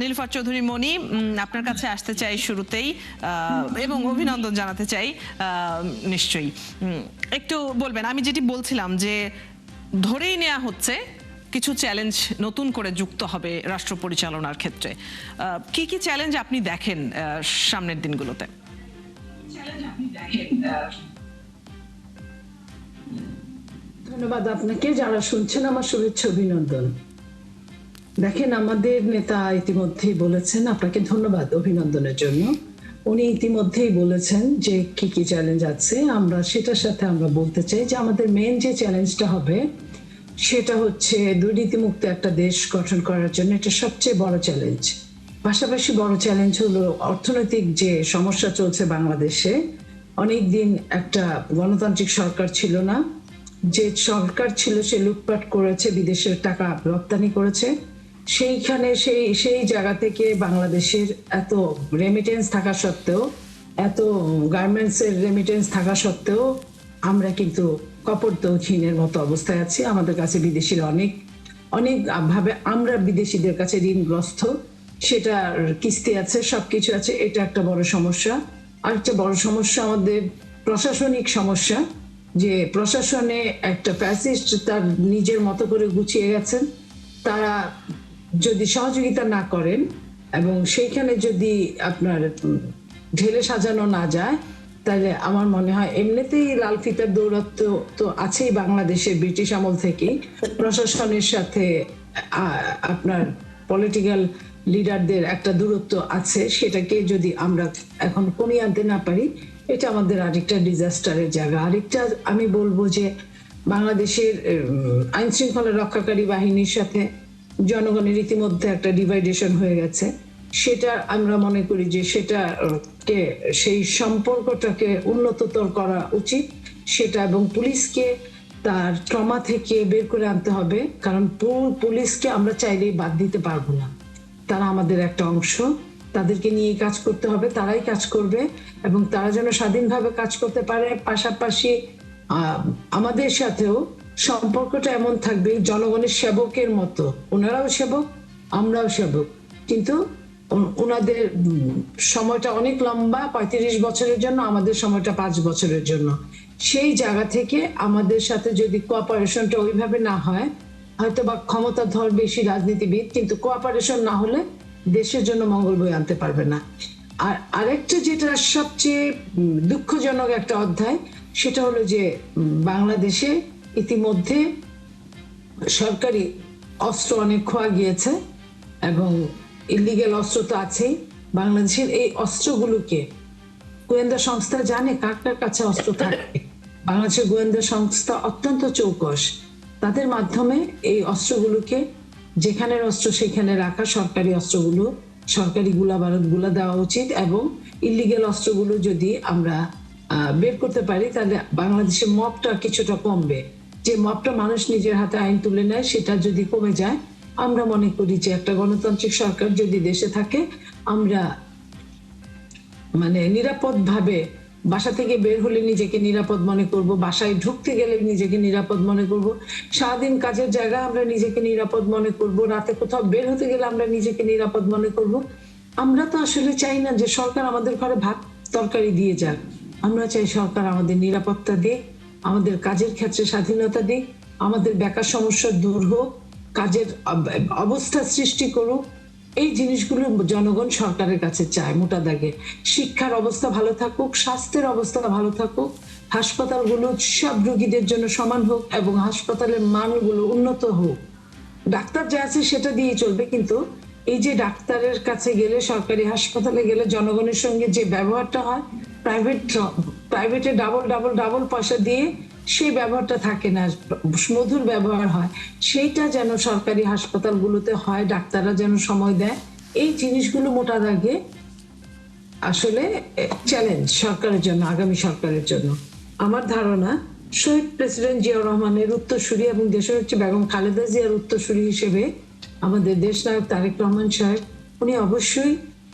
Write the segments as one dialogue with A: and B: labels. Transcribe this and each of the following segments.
A: নীলুফার চৌধুরী মনি, আপনার কাছে আসতে চাই শুরুতেই এবং অভিনন্দন জানাতে চাই। নিশ্চয়ই একটু বলবেন, আমি যেটি বলছিলাম যে ধরেই নেওয়া হচ্ছে কিছু চ্যালেঞ্জ নতুন করে যুক্ত হবে রাষ্ট্র পরিচালনার ক্ষেত্রে। কি কি চ্যালেঞ্জ আপনি দেখেন সামনের দিনগুলোতে?
B: ধন্যবাদ আপনাকে। যারা শুনছেন আমার শুভেচ্ছা অভিনন্দন। দেখেন, আমাদের নেতা ইতিমধ্যেই বলেছেন, আপনাকে ধন্যবাদ অভিনন্দনের জন্য। উনি ইতিমধ্যেই বলেছেন যে কি কি চ্যালেঞ্জ আছে। আমরা সেটার সাথে আমরা বলতে চাই যে আমাদের মেন যে চ্যালেঞ্জটা হবে সেটা হচ্ছে দুর্নীতিমুক্ত একটা দেশ গঠন করার জন্য। এটা সবচেয়ে বড় চ্যালেঞ্জ। পাশাপাশি বড় চ্যালেঞ্জ হলো অর্থনৈতিক যে সমস্যা চলছে বাংলাদেশে। অনেকদিন একটা গণতান্ত্রিক সরকার ছিল না, যে সরকার ছিল সে লুটপাট করেছে, বিদেশের টাকা রপ্তানি করেছে। সেইখানে সেই জায়গা থেকে বাংলাদেশের এত রেমিটেন্স থাকা সত্ত্বেও, এত গার্মেন্টস এর রেমিটেন্স থাকা সত্ত্বেও আমরা কিন্তু কপর্দহীনের মতো অবস্থায় আছি। আমাদের কাছে বিদেশির অনেক ভাবে আমরা বিদেশিদের কাছে ঋণগ্রস্ত, সেটার কিস্তি আছে, সবকিছু আছে। এটা একটা বড় সমস্যা। আরেকটা বড় সমস্যা আমাদের প্রশাসনিক সমস্যা, যে প্রশাসনে একটা ফ্যাসিস্ট তার নিজের মতো করে গুছিয়ে গেছেন। তারা যদি সহযোগিতা না করেন এবং সেইখানে যদি আপনার ঢেলে সাজানো না যায়, তাহলে আমার মনে হয় এমনিতেই লাল ফিতার দৌরাত্ম তো আছেই বাংলাদেশের ব্রিটিশ আমল থেকেই। প্রশাসনের সাথে আপনার পলিটিক্যাল লিডারদের একটা দূরত্ব আছে, সেটাকে যদি আমরা এখন কমিয়ে আনতে না পারি, এটা আমাদের আরেকটা ডিজাস্টারের জায়গা। আরেকটা আমি বলবো যে বাংলাদেশের আইন শৃঙ্খলা রক্ষাকারী বাহিনীর সাথে জনগণের ইতিমধ্যে একটা ডিভাইডেশন হয়ে গেছে। সেটা আমরা মনে করি যে সেটাকে, সেই সম্পর্কটাকে উন্নততর করা উচিত সেটা, এবং পুলিশকে তার ট্রমা থেকে বের করে আনতে হবে। কারণ পুলিশকে আমরা চাইলেই বাদ দিতে পারবো না, তারা আমাদের একটা অংশ। তাদেরকে নিয়ে কাজ করতে হবে, তারাই কাজ করবে এবং তারা যেন স্বাধীনভাবে কাজ করতে পারে। পাশাপাশি আমাদের সাথেও সম্পর্কটা এমন থাকবে জনগণের সেবকের মতো। ওনারাও সেবক, আমরাও সেবক, কিন্তু ওনাদের সময়টা অনেক লম্বা, 35 বছরের জন্য, আমাদের সময়টা 5 বছরের জন্য। সেই জায়গা থেকে আমাদের সাথে যদি কোঅপারেশনটা ওইভাবে না হয়, হয়তো বা ক্ষমতাধর বেশি রাজনীতিবিদ, কিন্তু কোঅপারেশন না হলে দেশের জন্য মঙ্গল বয়ে আনতে পারবে না। আর আরেকটা যেটা সবচেয়ে দুঃখজনক একটা অধ্যায়, সেটা হলো যে বাংলাদেশে ইতিমধ্যে সরকারি অস্ত্র অনেক খোয়া গিয়েছে এবং ইলিগেল অস্ত্র তো আছেই। বাংলাদেশের এই অস্ত্রগুলোকে গোয়েন্দা সংস্থা জানে কার কার কাছে অস্ত্র থাকে। বাংলাদেশের গোয়েন্দা সংস্থা অত্যন্ত চৌকস। তাদের মাধ্যমে এই অস্ত্রগুলোকে, যেখানের অস্ত্র সেখানে রাখা, সরকারি অস্ত্রগুলো, সরকারি গুলা বারুদ গুলা দেওয়া উচিত। এবং ইলিগেল অস্ত্রগুলো যদি আমরা বের করতে পারি, তাহলে বাংলাদেশের মবটা কিছুটা কমবে। যে মবটা মানুষ নিজের হাতে আইন তুলে নেয়, সেটা যদি কমে যায়, আমরা মনে করি যে একটা গণতান্ত্রিক সরকার যদি দেশে থাকে, আমরা মানে নিরাপদ ভাবে বাসা থেকে বের হলে নিজেকে নিরাপদ মনে করব, বাসায় ঢুকতে গেলে নিজেকে নিরাপদ মনে করব, সারাদিন কাজের জায়গায় আমরা নিজেকে নিরাপদ মনে করব, রাতে কোথাও বের হতে গেলে আমরা নিজেকে নিরাপদ মনে করব। আমরা তো আসলে চাই না যে সরকার আমাদের ঘরে ভাত তরকারি দিয়ে যাক। আমরা চাই সরকার আমাদের নিরাপত্তা দিক, আমাদের কাজের ক্ষেত্রে স্বাধীনতা দিক, আমাদের বেকার সমস্যা দূর হোক, কাজের অবস্থা সৃষ্টি করুক। এই জিনিসগুলো জনগণ সরকারের কাছে চায় মোটা দাগে। শিক্ষার অবস্থা ভালো থাকুক, স্বাস্থ্যের অবস্থা ভালো থাকুক, হাসপাতালগুলো সব রোগীদের জন্য সমান হোক এবং হাসপাতালের মানগুলো উন্নত হোক। ডাক্তার যা আছে সেটা দিয়ে চলবে, কিন্তু এই যে ডাক্তারের কাছে গেলে, সরকারি হাসপাতালে গেলে জনগণের সঙ্গে যে ব্যবহারটা হয়, প্রাইভেটে ডাবল ডাবল ডাবল পয়সা দিয়ে সেই ব্যবহারটা থাকে না, মধুর ব্যবহার হয়। সেইটা যেন সরকারি হাসপাতালগুলোতে হয়, ডাক্তাররা যেন সময় দেয়। এই জিনিসগুলো মোটা দাগে আসলে চ্যালেঞ্জ সরকারের জন্য, আগামী সরকারের জন্য। আমার ধারণা শহীদ প্রেসিডেন্ট জিয়াউর রহমানের উত্তরসূরি এবং দেশনেত্রী বেগম খালেদা জিয়ার উত্তরসূরি হিসেবে আমাদের দেশনায়ক তারেক রহমান সাহেব, উনি অবশ্যই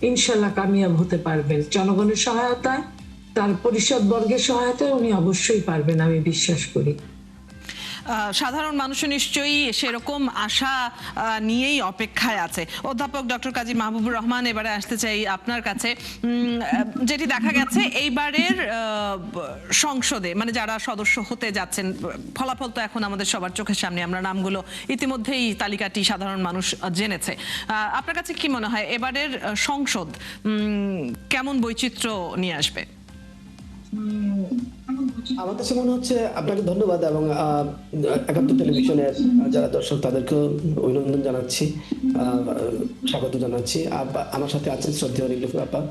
B: ইনশাল্লাহ কামিয়াব হতে পারবেন। জনগণের সহায়তায়, তার পরিষদ বর্গের সহায়তায় উনি অবশ্যই পারবেন, আমি বিশ্বাস করি।
A: সাধারণ মানুষ নিশ্চয়ই সেরকম আশা নিয়েই অপেক্ষায় আছে। অধ্যাপক ডক্টর কাজী মাহবুবুর রহমান, এবারে আসতে চাই আপনার কাছে। যেটি দেখা গেছে এইবারের সংসদে, মানে যারা সদস্য হতে যাচ্ছেন, ফলাফল তো এখন আমাদের সবার চোখের সামনে, আমরা নামগুলো ইতিমধ্যেই তালিকাটি সাধারণ মানুষ জেনেছে। আপনার কাছে কি মনে হয় এবারের সংসদ কেমন বৈচিত্র্য নিয়ে আসবে?
C: আমার কাছে মনে হচ্ছে, আপনাকে ধন্যবাদ এবং একাত্তর টেলিভিশনের যারা দর্শক তাদেরকেও অভিনন্দন জানাচ্ছি, স্বাগত জানাচ্ছি। আমার সাথে আছেন শ্রদ্ধেয় নীলুফার আপা,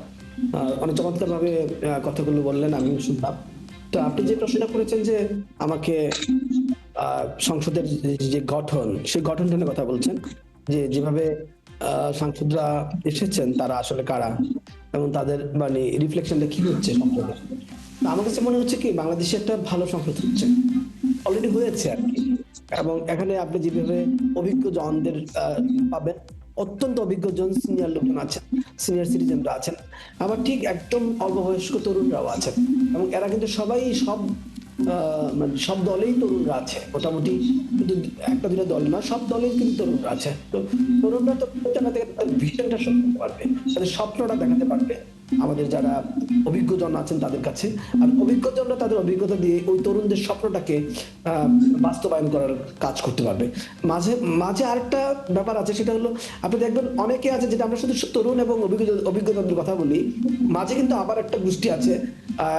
C: অনেক চমৎকার ভাবে কথাগুলো বললেন, আমি শুনলাম। তো আপনি যে প্রশ্নটা করেছেন যে আমাকে সংসদের যে গঠন, সেই গঠনটা নিয়ে কথা বলছেন, যে যেভাবে সাংসদরা এসেছেন তারা আসলে কারা এবং তাদের মানে রিফ্লেকশনটা কি হচ্ছে সংসদে। আমার কাছে মনে হচ্ছে কি, বাংলাদেশে একটা ভালো সংসদ হচ্ছে, অলরেডি হয়েছে আর কি। এবং এখানে আপনি যেভাবে অভিজ্ঞ জনদের পাবেন, অত্যন্ত অভিজ্ঞ জন, সিনিয়র লোকজন আছেন, সিনিয়র সিটিজেনরা আছেন, আবার ঠিক একদম অল্প বয়স্ক তরুণরাও আছেন। এবং এরা কিন্তু সবাই মানে সব দলেই তরুণরা আছে মোটামুটি, কিন্তু একটা দুটা দল না, সব দলেই কিন্তু তরুণরা আছে। তো তরুণরা তো প্রত্যেকটা থেকে তাদের ভিশনটা শো করতে পারবে, তাদের স্বপ্নটা দেখাতে পারবে আমাদের যারা অভিজ্ঞজন আছেন তাদের কাছে। আর অভিজ্ঞজনরা তাদের অভিজ্ঞতা দিয়ে ওই তরুণদের স্বপ্নটাকে বাস্তবায়ন করার কাজ করতে পারবে। মাঝে মাঝে আরেকটা ব্যাপার আছে, সেটা হলো আপনি দেখবেন অনেকে আছে, যেটা আমরা শুধু তরুণ এবং অভিজ্ঞজনদের কথা বলি, মাঝে কিন্তু আবার একটা গোষ্ঠী আছে,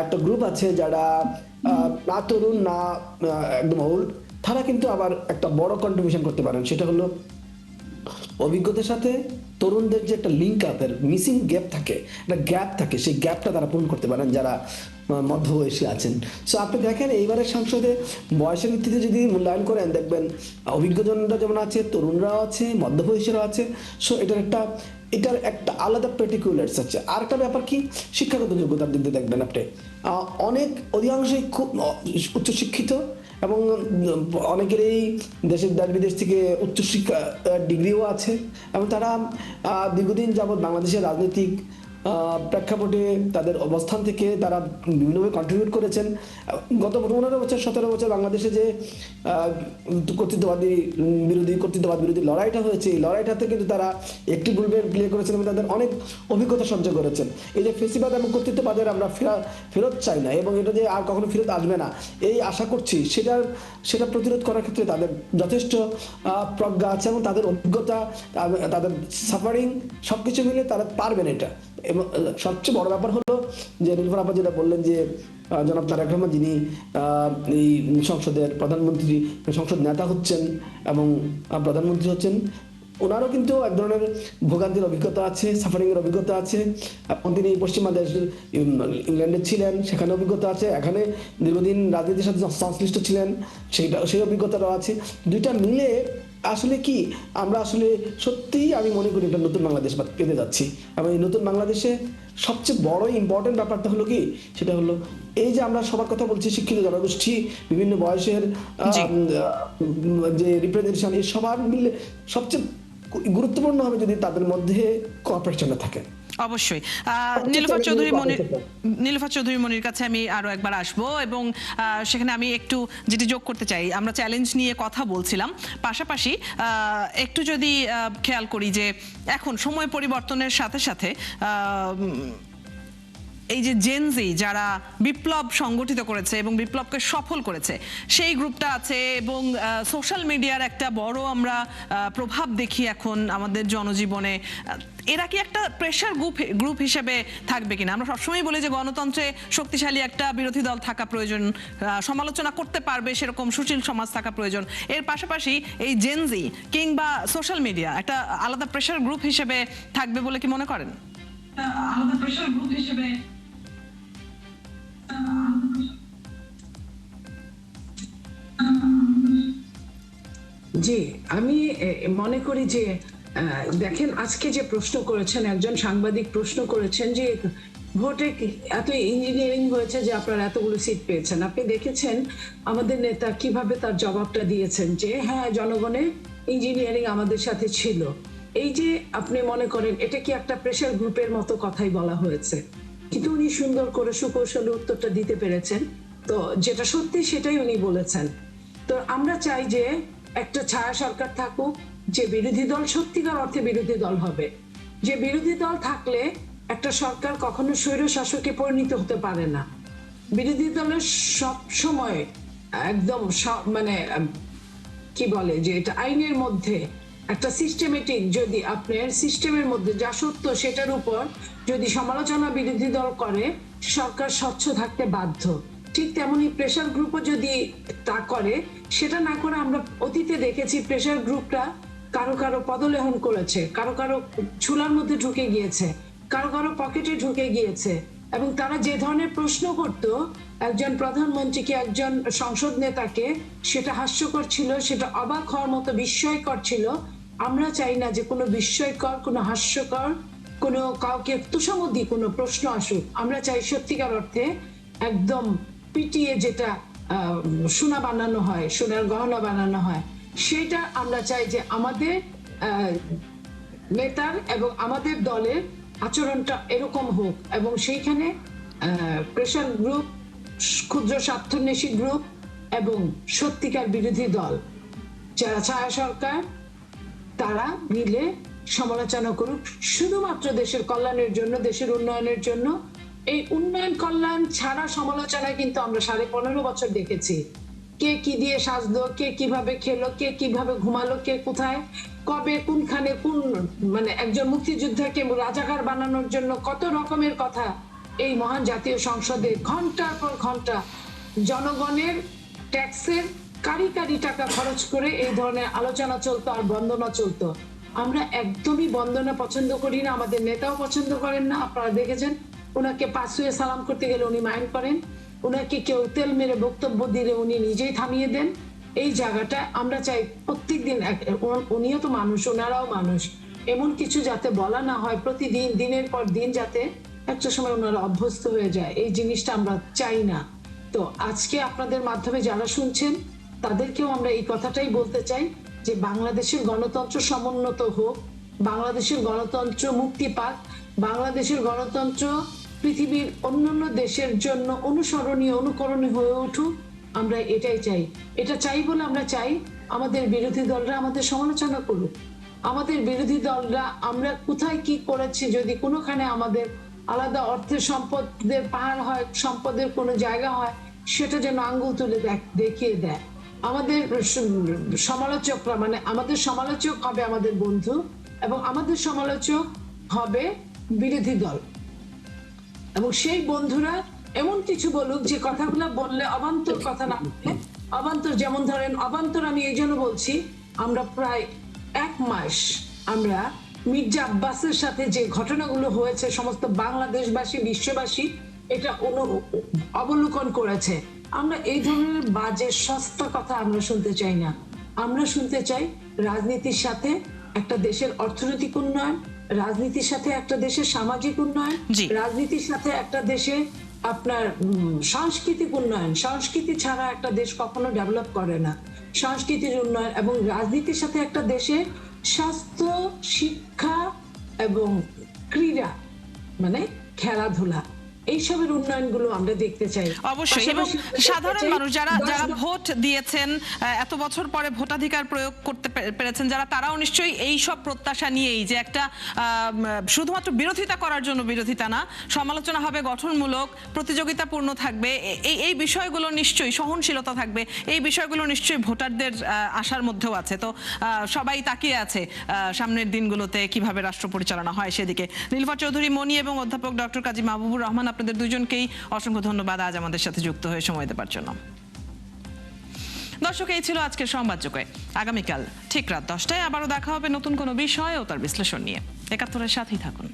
C: একটা গ্রুপ আছে যারা না তরুণ না একদম ওল্ড, তারা কিন্তু আবার একটা বড় কন্ট্রিবিউশন করতে পারেন। সেটা হলো অভিজ্ঞতার সাথে তরুণদের যে একটা লিঙ্ক আপের মিসিং গ্যাপ থাকে, একটা গ্যাপ থাকে, সেই গ্যাপটা তারা পূরণ করতে পারেন যারা মধ্যবয়সী আছেন। সো আপনি দেখেন এইবারের সংসদে বয়সের ভিত্তিতে যদি মূল্যায়ন করেন, দেখবেন অভিজ্ঞজনরা যেমন আছে, তরুণরাও আছে, মধ্যবয়সীরাও আছে। সো এটার একটা আলাদা পার্টিকুলার্স আছে। আর একটা ব্যাপার কি, শিক্ষাগত যোগ্যতার দিক দিয়ে দেখবেন আপনি অনেক অধিকাংশই খুব উচ্চশিক্ষিত, এবং অনেকেরই দেশের দেশ বিদেশ থেকে উচ্চশিক্ষা ডিগ্রিও আছে, এবং তারা দীর্ঘদিন যাবৎ বাংলাদেশের রাজনৈতিক প্রেক্ষাপটে তাদের অবস্থান থেকে তারা বিভিন্নভাবে কন্ট্রিবিউট করেছেন। গত 15 বছর 17 বছর বাংলাদেশে যে কর্তৃত্ববাদ বিরোধী লড়াইটা হয়েছে, এই লড়াইটাতে কিন্তু তারা একটি রোল প্লে করেছেন এবং তাদের অনেক অভিজ্ঞতা সঞ্চয় করেছেন। এই যে ফেসিবাদ এবং কর্তৃত্ববাদের আমরা ফেরত চাই না, এবং এটা যে আর কখনো ফেরত আসবে না এই আশা করছি, সেটা প্রতিরোধ করার ক্ষেত্রে তাদের যথেষ্ট প্রজ্ঞা আছে, এবং তাদের অভিজ্ঞতা, তাদের সাফারিং সবকিছু মিলে তারা পারবেন এটা। এবং সবচেয়ে বড় ব্যাপার হলো যে নীলুফার আপা যেটা বললেন, যে জনাব তারেক রহমান যিনি এই সংসদের প্রধানমন্ত্রী, সংসদ নেতা হচ্ছেন এবং প্রধানমন্ত্রী হচ্ছেন, ওনারও কিন্তু এক ধরনের ভোগান্তির অভিজ্ঞতা আছে, সাফারিং এর অভিজ্ঞতা আছে। এবং তিনি পশ্চিমা দেশ ইংল্যান্ডে ছিলেন, সেখানে অভিজ্ঞতা আছে, এখানে দীর্ঘদিন রাজনীতির সাথে সংশ্লিষ্ট ছিলেন, সেই অভিজ্ঞতাটাও আছে। দুইটা মিলে আসলে কি আমরা আসলে সত্যিই আমি মনে করি একটা নতুন বাংলাদেশ পেতে যাচ্ছি। এবং এই নতুন বাংলাদেশে সবচেয়ে বড় ইম্পর্টেন্ট ব্যাপারটা হলো কি, সেটা হলো এই যে আমরা সবার কথা বলছি, শিক্ষিত জনগোষ্ঠী, বিভিন্ন বয়সের যে রিপ্রেজেন্টেশন, এই সবার মিলে সবচেয়ে গুরুত্বপূর্ণ হবে যদি তাদের মধ্যে কোঅপারেশন থাকে।
A: অবশ্যই। নীলুফার চৌধুরী মনির কাছে আমি আরো একবার আসবো, এবং সেখানে আমি একটু যেটি যোগ করতে চাই, আমরা চ্যালেঞ্জ নিয়ে কথা বলছিলাম, পাশাপাশি একটু যদি খেয়াল করি যে এখন সময় পরিবর্তনের সাথে সাথে এই যে জেনজি যারা বিপ্লব সংগঠিত করেছে এবং বিপ্লবকে সফল করেছে, সেই গ্রুপটা আছে, এবং সোশ্যাল মিডিয়ার একটা বড় আমরা প্রভাব দেখি এখন আমাদের জনজীবনে। এরা কি একটা প্রেশার গ্রুপ হিসেবে থাকবে কিনা? আমরা সবসময় বলি যে গণতন্ত্রে শক্তিশালী একটা বিরোধী দল থাকা প্রয়োজন, সমালোচনা করতে পারবে সেরকম সুশীল সমাজ থাকা প্রয়োজন। এর পাশাপাশি এই জেনজি কিংবা সোশ্যাল মিডিয়া একটা আলাদা প্রেশার গ্রুপ হিসেবে থাকবে বলে কি মনে করেন? আলাদা প্রেশার গ্রুপ হিসেবে
B: জি, আমি মনে করি যে দেখেন, আজকে যে প্রশ্ন করেছেন, একজন সাংবাদিক প্রশ্ন করেছেন যে ভোটে এত ইঞ্জিনিয়ারিং হয়েছে যে আপনারা এতগুলো সিট পেয়েছেন। আপনি দেখেছেন আমাদের নেতা কিভাবে তার জবাবটা দিয়েছেন, যে হ্যাঁ, জনগণের ইঞ্জিনিয়ারিং আমাদের সাথে ছিল। এই যে আপনি মনে করেন এটা কি একটা প্রেশার গ্রুপের মতো কথাই বলা হয়েছে, কিন্তু উনি সুন্দর করে সুকৌশলে উত্তরটা দিতে পেরেছেন। তো যেটা সত্যি সেটাই উনি বলেছেন। তো আমরা চাই যে একটা ছায়া সরকার থাকুক, যে বিরোধী দল সত্যিকার অর্থে বিরোধী দল হবে। যে বিরোধী দল থাকলে একটা সরকার কখনো স্বৈর শাসকে পরিণত হতে পারে না। বিরোধী দলের সব সময় একদম মানে কি বলে যে এটা আইনের মধ্যে একটা সিস্টেমেটিক, যদি আপনার সিস্টেমের মধ্যে যা সত্য সেটার উপর যদি সমালোচনা বিরোধী দল করে, সরকার স্বচ্ছ থাকতে বাধ্য। ঠিক তেমনি প্রেসার গ্রুপও যদি তা করে, সেটা না করে আমরা অতীতে দেখেছি প্রেসার গ্রুপটা কারো কারো পদলেহন করেছে, কারো কারো চুলার মধ্যে ঢুকে গিয়েছে, কারো কারো পকেটে ঢুকে গিয়েছে, এবং তারা যে ধরনের প্রশ্ন করত একজন প্রধানমন্ত্রীকে, একজন সংসদ নেতাকে, সেটা হাস্যকর ছিল, সেটা অবাক হওয়ার মতো বিস্ময়কর ছিল। আমরা চাই না যে কোনো বিস্ময়কর, কোনো হাস্যকর, কোনো কাউকে তুষামদি কোনো প্রশ্ন আসুক। আমরা চাই সত্যিকার অর্থে একদম পিটিয়ে যেটা সোনা বানানো হয়, সোনার গহনা বানানো হয়, সেটা আমরা চাই যে আমাদের নেতার এবং আমাদের দলের আচরণটা এরকম হোক। এবং সেইখানে প্রেসার গ্রুপ, ক্ষুদ্র স্বার্থান্বেষী গ্রুপ এবং সত্যিকার বিরোধী দল যারা ছায়া সরকার, তারা মিলে সমালোচনা করুক, শুধুমাত্র দেশের কল্যাণের জন্য, দেশের উন্নয়নের জন্য। এই উন্নয়ন কল্যাণ ছাড়া সমালোচনা কিন্তু আমরা 15.5 বছর দেখেছি। কে কি দিয়ে সাজলো, কে কিভাবে খেলো, কে কিভাবে ঘুমালো, কে কোথায় কবে কোনখানে কোন মানে একজন মুক্তিযোদ্ধাকে রাজাকার বানানোর জন্য কত রকমের কথা এই মহান জাতীয় সংসদে ঘন্টার পর ঘন্টা জনগণের ট্যাক্সের কারি কারি টাকা খরচ করে এই ধরনের আলোচনা চলতো আর বন্দনা চলতো। আমরা একদমই বন্দনা পছন্দ করি না, আমাদের নেতাও পছন্দ করেন না। আপনারা দেখেছেন ওনাকে পাঁচুয়ে সালাম করতে গেলে উনি মাইন্ড করেন, ওনাকে কেউ তেল মেরে বক্তব্য দিলে উনি নিজেই থামিয়ে দেন। এই জায়গাটা আমরা চাই প্রত্যেকদিন, উনিও তো মানুষ, ওনারাও মানুষ, এমন কিছু যাতে বলা না হয় প্রতিদিন, দিনের পর দিন, যাতে একটা সময় ওনারা অভ্যস্ত হয়ে যায়। এই জিনিসটা আমরা চাই না। তো আজকে আপনাদের মাধ্যমে যারা শুনছেন তাদেরকেও আমরা এই কথাটাই বলতে চাই যে বাংলাদেশের গণতন্ত্র সমুন্নত হোক, বাংলাদেশের গণতন্ত্র মুক্তি পাক, বাংলাদেশের গণতন্ত্র পৃথিবীর অন্যান্য দেশের জন্য অনুসরণীয়, অনুকরণীয় হয়ে উঠুক। আমরা এটাই চাই। এটা চাই বলে আমরা চাই আমাদের বিরোধী দলরা আমাদের সমালোচনা করুক। আমাদের বিরোধী দলরা আমরা কোথায় কি করেছি, যদি কোনোখানে আমাদের আলাদা অর্থের সম্পদের পাহাড় হয়, সম্পদের কোনো জায়গা হয়, সেটা যেন আঙ্গুল তুলে দেখিয়ে দেয়। আমাদের সমালোচকরা, মানে আমাদের সমালোচক হবে আমাদের বন্ধু, এবং আমাদের সমালোচক হবে বিরোধী দল। এবং সেই বন্ধুরা এমন কিছু বলুক যে কথাগুলো বললে অবান্তর কথা না বলে, অবান্তর, যেমন ধরেন অবান্তর আমি এই জন্য বলছি, আমরা প্রায় 1 মাস আমরা মির্জা আব্বাসের সাথে যে ঘটনাগুলো হয়েছে, সমস্ত বাংলাদেশবাসী, বিশ্ববাসী এটা অবলোকন করেছে। আমরা এই ধরনের বাজে সস্তা কথা আমরা শুনতে চাই না। আমরা শুনতে চাই রাজনীতির সাথে একটা দেশের অর্থনৈতিক উন্নয়ন, রাজনীতির সাথে একটা দেশের সামাজিক উন্নয়ন, রাজনীতির সাথে একটা দেশে আপনার সাংস্কৃতিক উন্নয়ন। সংস্কৃতি ছাড়া একটা দেশ কখনো ডেভেলপ করে না। সংস্কৃতির উন্নয়ন এবং রাজনীতির সাথে একটা দেশে স্বাস্থ্য, শিক্ষা এবং ক্রীড়া, মানে খেলাধুলা, এইসবের উন্নয়নগুলো আমরা দেখতে চাই।
A: অবশ্যই। এবং সাধারণ মানুষ যারা যারা ভোট দিয়েছেন, এত বছর পরে ভোটাধিকার প্রয়োগ করতে পেরেছেন যারা, তারাও নিশ্চয়ই এই সব প্রত্যাশা নিয়েই যে একটা শুধুমাত্র বিরোধিতা করার জন্য বিরোধিতা না, সমালোচনা হবে গঠনমূলক, প্রতিযোগিতাপূর্ণ থাকবে, এই বিষয়গুলো নিশ্চয়ই, সহনশীলতা থাকবে, এই বিষয়গুলো নিশ্চয়ই ভোটারদের আশার মধ্যেও আছে। তো সবাই তাকিয়ে আছে সামনের দিনগুলোতে কিভাবে রাষ্ট্র পরিচালনা হয় সেদিকে। নীলুফার চৌধুরী মনি এবং অধ্যাপক ডক্টর কাজী মাহবুবুর রহমান, আপনাদের দুইজনকেই অসংখ্য ধন্যবাদ আজ আমাদের সাথে যুক্ত হয়ে সময় দেওয়ার জন্য। দর্শক, এই ছিল আজকের সংবাদযোগে। আগামীকাল ঠিক রাত 10টায় আবারও দেখা হবে নতুন কোনো বিষয় ও তার বিশ্লেষণ নিয়ে। ৭১-এর সাথেই থাকুন।